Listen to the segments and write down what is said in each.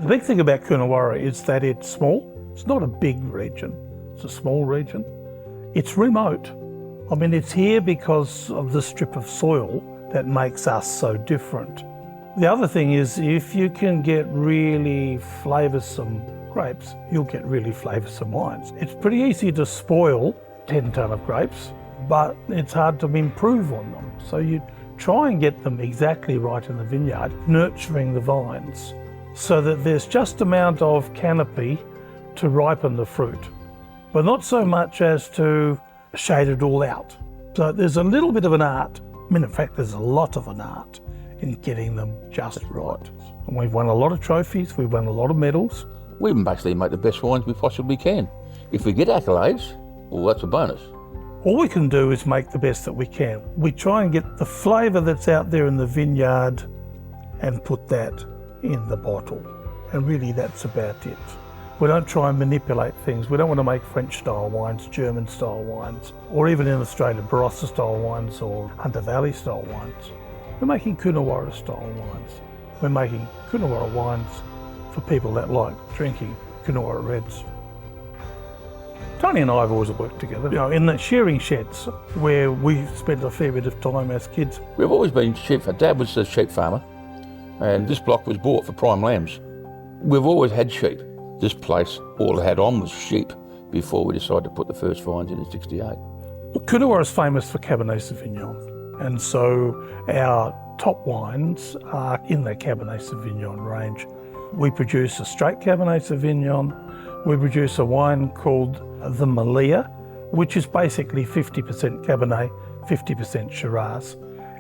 The big thing about Coonawarra is that it's small. It's not a big region, it's a small region. It's remote. I mean, it's here because of the strip of soil that makes us so different. The other thing is, if you can get really flavoursome grapes, you'll get really flavoursome wines. It's pretty easy to spoil 10 tonne of grapes, but it's hard to improve on them. So you try and get them exactly right in the vineyard, nurturing the vines so that there's just amount of canopy to ripen the fruit, but not so much as to shade it all out. So there's a little bit of an art. I mean, in fact, there's a lot of an art in getting them just right. And we've won a lot of trophies, we've won a lot of medals. We basically make the best wines we possibly can. If we get accolades, well, that's a bonus. All we can do is make the best that we can. We try and get the flavour that's out there in the vineyard and put that in the bottle. And really that's about it. We don't try and manipulate things. We don't want to make French style wines, German style wines, or even in Australia, Barossa style wines or Hunter Valley style wines. We're making Coonawarra style wines. We're making Coonawarra wines for people that like drinking Coonawarra Reds. Tony and I have always worked together. You know, in the shearing sheds where we spent a fair bit of time as kids. We've always been sheep. Dad was a sheep farmer, and this block was bought for prime lambs. We've always had sheep. This place, all it had on was sheep before we decided to put the first vines in 68. Well, Coonawarra is famous for Cabernet Sauvignon, and so our top wines are in the Cabernet Sauvignon range. We produce a straight Cabernet Sauvignon. We produce a wine called the Majella, which is basically 50% Cabernet, 50% Shiraz,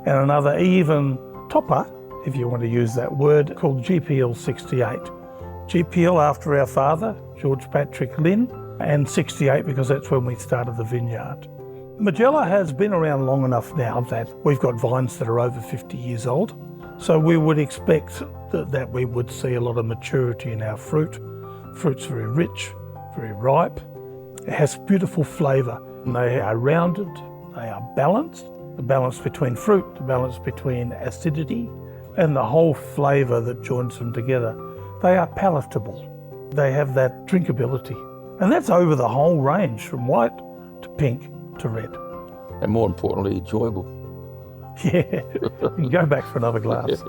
and another even topper, if you want to use that word, called GPL 68. GPL after our father, George Patrick Lynn, and 68 because that's when we started the vineyard. Majella has been around long enough now that we've got vines that are over 50 years old, so we would expect that we would see a lot of maturity in our fruit. Fruit's very rich, very ripe. It has beautiful flavour. They are rounded, they are balanced. The balance between fruit, the balance between acidity, and the whole flavour that joins them together. They are palatable. They have that drinkability. And that's over the whole range, from white to pink to red. And more importantly, enjoyable. Yeah, you can go back for another glass.